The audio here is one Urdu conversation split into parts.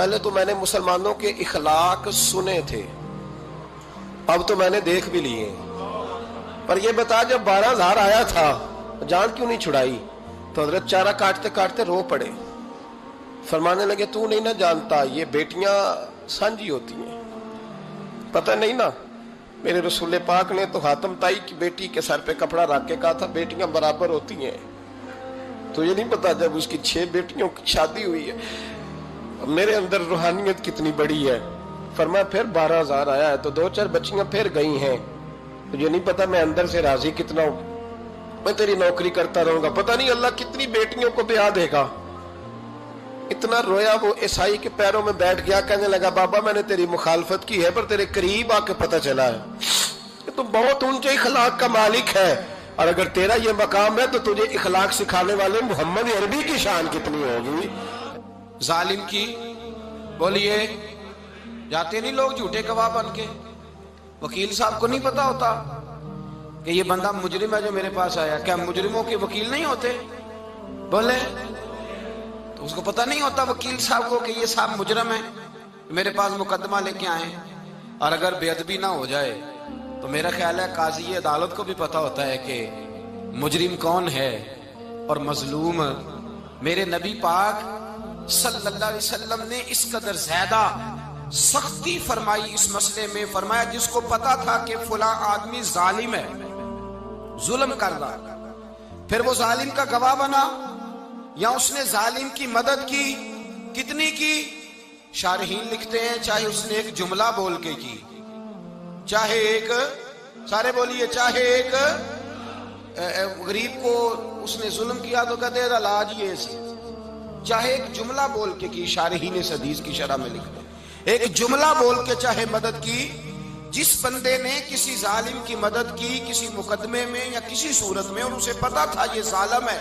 پہلے تو میں نے مسلمانوں کے اخلاق سنے تھے، اب تو میں نے دیکھ بھی لیے، پر یہ بتا جب 12,000 آیا تھا جان کیوں نہیں چھڑائی؟ تو حضرت چارہ کاٹتے کاٹتے رو پڑے، فرمانے لگے تو نہیں نہ جانتا یہ بیٹیاں سانجھی ہوتی ہیں، پتہ نہیں نا؟ میرے رسول پاک نے تو حاتم تائی کی بیٹی کے سر پہ کپڑا رکھ کے کہا تھا بیٹیاں برابر ہوتی ہیں، تو یہ نہیں پتا جب اس کی 6 بیٹیوں کی شادی ہوئی ہے میرے اندر روحانیت کتنی بڑی ہے۔ فرمایا پھر 12,000 آیا ہے تو 2-4 بچیاں پھر گئی ہیں، تجھے نہیں پتا میں اندر سے راضی کتنا ہوں، میں تیری نوکری کرتا رہوں گا، پتہ نہیں اللہ کتنی بیٹیوں کو بیاہ دے گا۔ اتنا رویا وہ عیسائی کے پیروں میں بیٹھ گیا، کہنے لگا بابا میں نے تیری مخالفت کی ہے پر تیرے قریب آ کے پتہ چلا ہے کہ تو بہت اونچے اخلاق کا مالک ہے، اور اگر تیرا یہ مقام ہے تو تجھے اخلاق سکھانے والے محمد عربی کی شان کتنی ہوگی۔ ظالم کی بولیے جاتے نہیں لوگ جھوٹے گواہ بن کے، وکیل صاحب کو نہیں پتا ہوتا کہ یہ بندہ مجرم ہے جو میرے پاس آیا، کیا مجرموں کے وکیل نہیں ہوتے؟ بولے تو اس کو پتہ نہیں ہوتا وکیل صاحب کو کہ یہ صاحب مجرم ہے، میرے پاس مقدمہ لے کے آئے، اور اگر بے ادبی نہ ہو جائے تو میرا خیال ہے قاضی عدالت کو بھی پتا ہوتا ہے کہ مجرم کون ہے اور مظلوم۔ میرے نبی پاک صلی اللہ علیہ وسلم نے اس قدر زیادہ سختی فرمائی اس مسئلے میں، فرمایا جس کو پتا تھا کہ فلاں آدمی ظالم ہے، ظلم کر رہا، پھر وہ ظالم کا گواہ بنا یا اس نے ظالم کی مدد کی، کتنی کی؟ شارحین لکھتے ہیں چاہے اس نے ایک جملہ بول کے کی، چاہے ایک، سارے بولیے، چاہے ایک غریب کو اس نے ظلم کیا تو کہتے ہیں علاج یہ سی، چاہے ایک جملہ بول کے کی، شارحین اس حدیث کی شرح میں لکھتے ہیں ایک جملہ بول کے چاہے مدد کی، جس بندے نے کسی ظالم کی مدد کی کسی مقدمے میں یا کسی صورت میں اور اسے پتا تھا یہ ظالم ہے،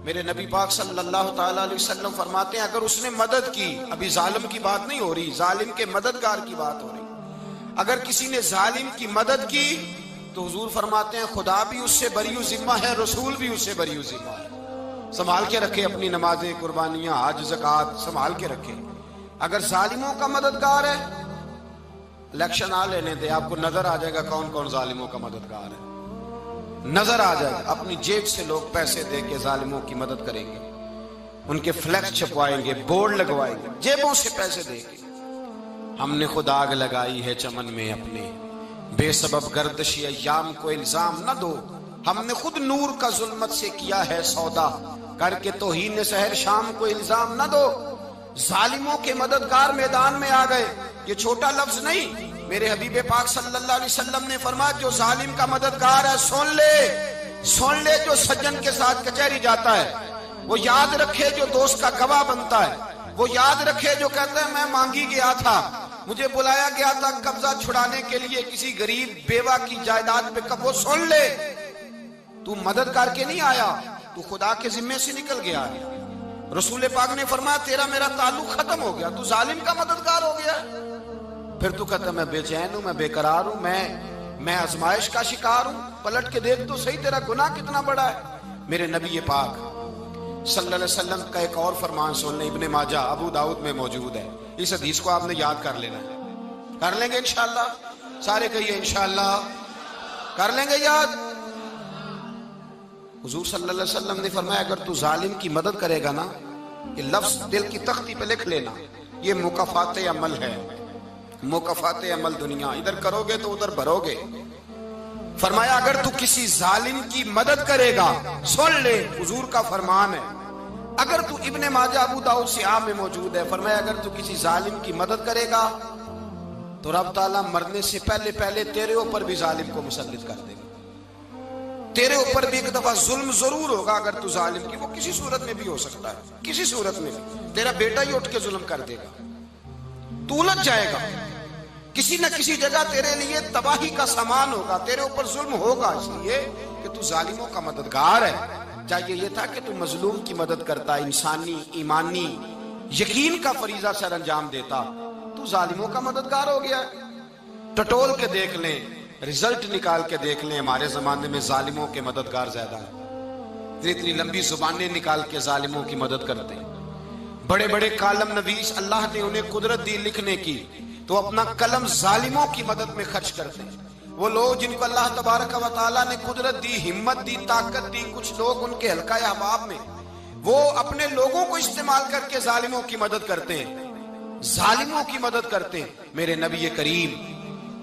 میرے نبی پاک صلی اللہ تعالی علیہ وسلم فرماتے ہیں اگر اس نے مدد کی، ابھی ظالم کی بات نہیں ہو رہی، ظالم کے مددگار کی بات ہو رہی، اگر کسی نے ظالم کی مدد کی تو حضور فرماتے ہیں خدا بھی اس سے بری و ذمہ ہے، رسول بھی اس سے بری و ذمہ ہے۔ سنبھال کے رکھے اپنی نمازیں، قربانیاں، حج، زکوٰۃ سنبھال کے رکھے۔ اگر ظالموں کا مددگار ہے، الیکشن آ لینے دے، آپ کو نظر آ جائے گا کون کون ظالموں کا مددگار ہے، نظر آ جائے گا۔ اپنی جیب سے لوگ پیسے دے کے ظالموں کی مدد کریں گے، ان کے فلیکس چھپوائیں گے، بورڈ لگوائیں گے، جیبوں سے پیسے دے کے۔ ہم نے خود آگ لگائی ہے چمن میں اپنے، بے سبب گردشی ایام کو الزام نہ دو، ہم نے خود نور کا ظلمت سے کیا ہے سودا، کر کے توہین سحر شام کو الزام نہ دو۔ ظالموں کے مددگار میدان میں آ گئے، یہ چھوٹا لفظ نہیں، میرے حبیب پاک صلی اللہ علیہ وسلم نے فرمایا جو ظالم کا مددگار ہے سن لے جو سجن کے ساتھ کچہری جاتا ہے، وہ یاد رکھے جو دوست کا گواہ بنتا ہے، وہ یاد رکھے جو کہتا ہے میں مانگی گیا تھا، مجھے بلایا گیا تھا قبضہ چھڑانے کے لیے کسی غریب بیوہ کی جائیداد پہ، وہ سن لے تو مدد کر کے نہیں آیا، تو خدا کے ذمے سے نکل گیا ہے۔ رسول پاک نے فرمایا تیرا میرا تعلق ختم ہو گیا، تو ظالم کا مددگار ہو گیا، پھر تو کہتا میں بے چین ہوں، میں بے قرار ہوں، میں آزمائش کا شکار ہوں، پلٹ کے دیکھ تو صحیح تیرا گناہ کتنا بڑا ہے۔ میرے نبی پاک صلی اللہ علیہ وسلم کا ایک اور فرمان سن لیں، ابن ماجہ ابو داؤد میں موجود ہے، اس حدیث کو آپ نے یاد کر لینا ہے، کر لیں گے انشاءاللہ، سارے کہیے انشاءاللہ، کر لیں گے یاد۔ حضور صلی اللہ علیہ وسلم نے فرمایا اگر تو ظالم کی مدد کرے گا نا، یہ لفظ دل کی تختی پہ لکھ لینا، یہ مکافات عمل ہے، مکافات عمل دنیا، ادھر کرو گے تو ادھر بھرو گے۔ فرمایا اگر تو کسی ظالم کی مدد کرے گا، سن لے حضور کا فرمان ہے، اگر تو ابن ماجہ ابو داؤد سیاہ میں موجود ہے، فرمایا اگر تو کسی ظالم کی مدد کرے گا تو رب تعالیٰ مرنے سے پہلے تیرے اوپر بھی ظالم کو مسلط کر دے گا، تیرے اوپر بھی ایک دفعہ ظلم ضرور ہوگا اگر تو ظالم کی، وہ کسی صورت میں بھی ہو سکتا ہے، کسی صورت میں بھی تیرا بیٹا ہی اٹھ کے ظلم کر دے گا، تو الجھ جائے گا، کسی نہ کسی جگہ تیرے لیے تباہی کا سامان ہوگا، تیرے اوپر ظلم ہوگا، اس لیے کہ تو ظالموں کا مددگار ہے۔ چاہیے یہ تھا کہ تو مظلوم کی مدد کرتا، انسانی ایمانی یقین کا فریضہ سر انجام دیتا، تو ظالموں کا مددگار ہو گیا۔ ٹٹول کے دیکھ لیں، رزلٹ نکال کے دیکھ لیں، ہمارے زمانے میں ظالموں کے مددگار زیادہ ہیں، اتنی لمبی زبانیں نکال کے ظالموں کی مدد کرتے ہیں، بڑے بڑے کالم نویس اللہ نے انہیں قدرت دی لکھنے کی، تو اپنا قلم ظالموں کی مدد میں خرچ کرتے ہیں۔ وہ لوگ جن کو اللہ تبارک و تعالیٰ نے قدرت دی، ہمت دی، طاقت دی، کچھ لوگ ان کے حلقہ احباب میں، وہ اپنے لوگوں کو استعمال کر کے ظالموں کی مدد کرتے ہیں، ظالموں کی مدد کرتے ہیں۔ میرے نبی کریم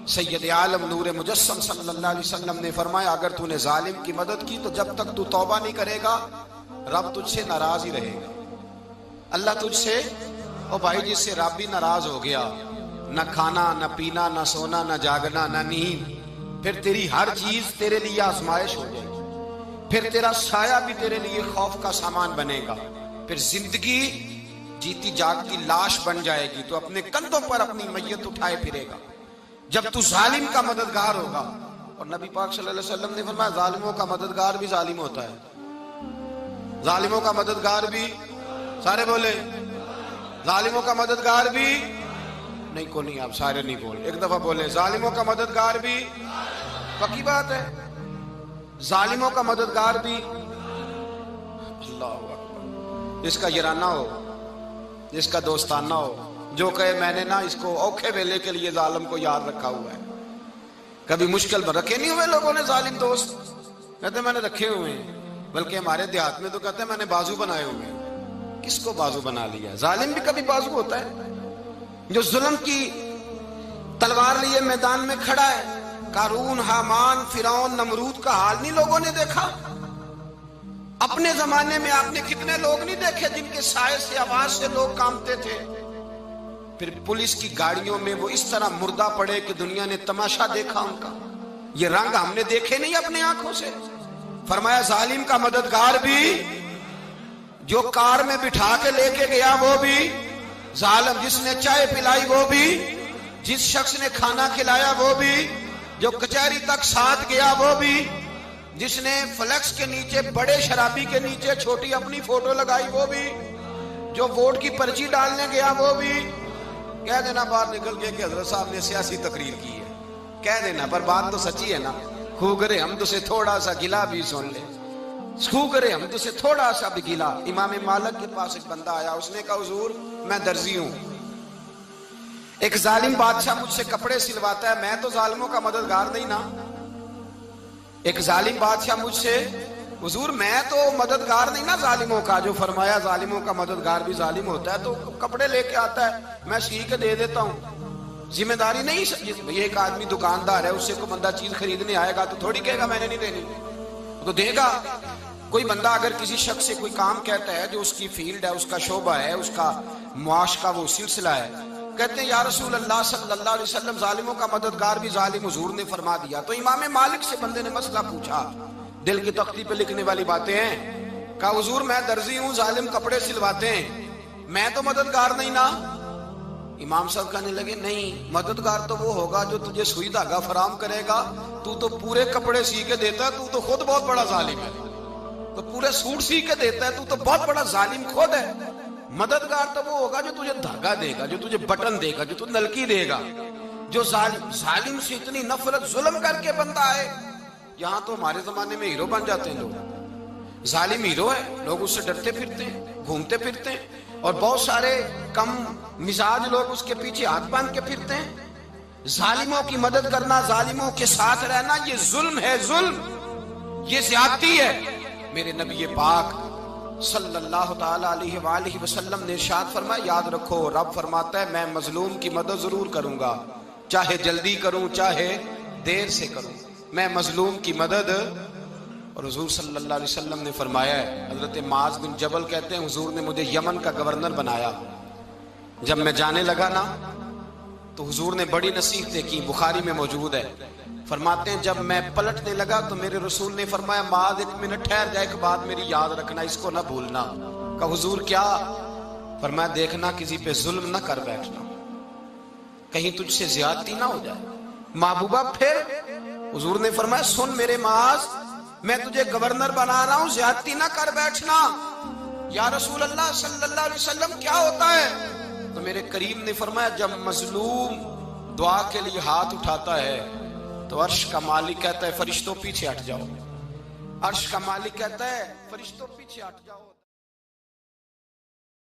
سید عالم نور مجسم صلی اللہ علیہ وسلم نے فرمایا، اگر تو نے ظالم کی مدد کی تو جب تک تو توبہ نہیں کرے گا رب تجھ سے ناراض ہی رہے گا۔ اللہ تجھ سے، او بھائی جس سے رب بھی ناراض ہو گیا، نہ کھانا نہ پینا نہ سونا نہ جاگنا نہ نیند، پھر تیری ہر چیز تیرے لیے آزمائش ہو جائے گی، پھر تیرا سایہ بھی تیرے لیے خوف کا سامان بنے گا، پھر زندگی جیتی جاگتی لاش بن جائے گی، تو اپنے کندھوں پر اپنی میت اٹھائے پھرے گا جب تو ظالم کا مددگار ہوگا۔ اور نبی پاک صلی اللہ علیہ وسلم نے فرمایا، ظالموں کا مددگار بھی ظالم ہوتا ہے، ظالموں کا مددگار بھی، سارے بولے ظالموں کا مددگار بھی نہیں، کو نہیں، آپ سارے نہیں بولے، ایک دفعہ بولے ظالموں کا مددگار بھی، پکی بات ہے، ظالموں کا مددگار بھی۔ اللہ اکبر، جس کا یارانہ ہو، جس کا دوستانہ ہو، جو کہے میں نے نا اس کو اوکھے ویلے کے لیے ظالم کو یاد رکھا ہوا ہے۔ کبھی مشکل میں رکھے نہیں ہوئے لوگوں نے ظالم دوست، کہتے میں نے رکھے ہوئے ہیں، بلکہ ہمارے دیہات میں تو کہتے ہیں میں نے بازو بنائے ہوئے ہیں۔ کس کو بازو بنا لیا؟ ظالم بھی کبھی بازو ہوتا ہے، جو ظلم کی تلوار لیے میدان میں کھڑا ہے۔ قارون، حامان، فرعون، نمرود کا حال نہیں لوگوں نے دیکھا؟ اپنے زمانے میں آپ نے کتنے لوگ نہیں دیکھے جن کے سائے سے، آواز سے لوگ کانپتے تھے؟ پھر پولیس کی گاڑیوں میں وہ اس طرح مردہ پڑے کہ دنیا نے تماشا دیکھا ان کا۔ یہ رنگ ہم نے دیکھے نہیں اپنے آنکھوں سے۔ فرمایا ظالم کا مددگار بھی، جو کار میں بٹھا کے لے کے گیا وہ بھی ظالم، جس نے چائے پلائی وہ بھی، جس شخص نے کھانا کھلایا وہ بھی، جو کچہری تک ساتھ گیا وہ بھی، جس نے فلیکس کے نیچے، بڑے شرابی کے نیچے چھوٹی اپنی فوٹو لگائی وہ بھی، جو ووٹ کی پرچی ڈالنے گیا وہ بھی۔ کہہ دینا باہر نکل کے کہ حضرت صاحب نے سیاسی تقریر کی ہے، کہہ دینا، پر بات تو سچی ہے نا۔ خوگرے حمد سے تھوڑا سا گلا بھی سن لے، خوگرے حمد سے تھوڑا سا بھی گلا۔ امام مالک کے پاس ایک بندہ آیا، اس نے کہا حضور میں درزی ہوں، ایک ظالم بادشاہ مجھ سے کپڑے سلواتا ہے، میں تو ظالموں کا مددگار نہیں نا۔ ایک ظالم بادشاہ مجھ سے، حضور میں تو مددگار نہیں نا ظالموں کا، جو فرمایا ظالموں کا مددگار بھی ظالم ہوتا ہے، تو کپڑے لے کے آتا ہے میں سی کے دے دیتا ہوں، ذمہ داری نہیں۔ یہ ایک آدمی دکاندار ہے، اس سے کوئی بندہ چیز خریدنے آئے گا تو تھوڑی کہے گا میں نے نہیں دینی، تو دے گا۔ کوئی بندہ اگر کسی شخص سے کوئی کام کہتا ہے جو اس کی فیلڈ ہے، اس کا شعبہ ہے، اس کا معاش کا وہ سلسلہ ہے، کہتے ہیں یا رسول اللہ صلی اللہ علیہ وسلم ظالموں کا مددگار بھی ظالم، حضور نے فرما دیا۔ تو امام مالک سے بندے نے مسئلہ پوچھا، دل کی تختی پہ لکھنے والی باتیں ہیں، کہا حضور میں درزی ہوں، ظالم کپڑے سلواتے ہیں، میں تو مددگار نہیں نا۔ امام صاحب کہنے لگے نہیں، مددگار تو وہ ہوگا جو تجھے سوئی دھاگا فراہم کرے گا، تو پورے کپڑے سی کے دیتا ہے، تو خود بہت بڑا ظالم ہے، تو پورے سوٹ سی کے دیتا ہے، تو بہت بڑا ظالم خود ہے۔ مددگار تو وہ ہوگا جو تجھے دھاگا دے گا، جو تجھے بٹن دے گا، جو تجھے نلکی دے گا، جو ظالم سے اتنی نفرت ظلم کر کے بندہ ہے۔ یہاں تو ہمارے زمانے میں ہیرو بن جاتے ہیں لوگ، ظالم ہیرو ہے، لوگ اس سے ڈرتے پھرتے ہیں، گھومتے پھرتے ہیں، اور بہت سارے کم مزاج لوگ اس کے پیچھے ہاتھ باندھ کے پھرتے ہیں۔ ظالموں کی مدد کرنا، ظالموں کے ساتھ رہنا، یہ ظلم ہے، ظلم، یہ زیادتی ہے۔ میرے نبی پاک صلی اللہ تعالی علیہ وآلہ وسلم نے ارشاد فرمایا، یاد رکھو رب فرماتا ہے میں مظلوم کی مدد ضرور کروں گا، چاہے جلدی کروں چاہے دیر سے کروں، میں مظلوم کی مدد۔ اور حضور صلی اللہ علیہ وسلم نے فرمایا ہے، حضرت معاذ بن جبل کہتے ہیں حضور نے مجھے یمن کا گورنر بنایا، جب میں جانے لگا نا تو حضور نے بڑی نصیحتیں کی، بخاری میں موجود ہے، فرماتے ہیں جب میں پلٹنے لگا تو میرے رسول نے فرمایا معاذ ایک منٹ ٹھہر جا، ایک بات میری یاد رکھنا، اس کو نہ بھولنا۔ کہا حضور کیا؟ فرمایا دیکھنا کسی پہ ظلم نہ کر بیٹھنا، کہیں تجھ سے زیادتی نہ ہو جائے۔ محبوبہ پھر حضور نے فرمایا سن میرے معاذ، میں تجھے گورنر بنا رہا ہوں، زیادتی نہ کر بیٹھنا۔ یا رسول اللہ صلی اللہ علیہ وسلم کیا ہوتا ہے؟ تو میرے کریم نے فرمایا جب مظلوم دعا کے لیے ہاتھ اٹھاتا ہے تو عرش کا مالک کہتا ہے فرشتوں پیچھے ہٹ جاؤ، عرش کا مالک کہتا ہے فرشتوں پیچھے ہٹ جاؤ۔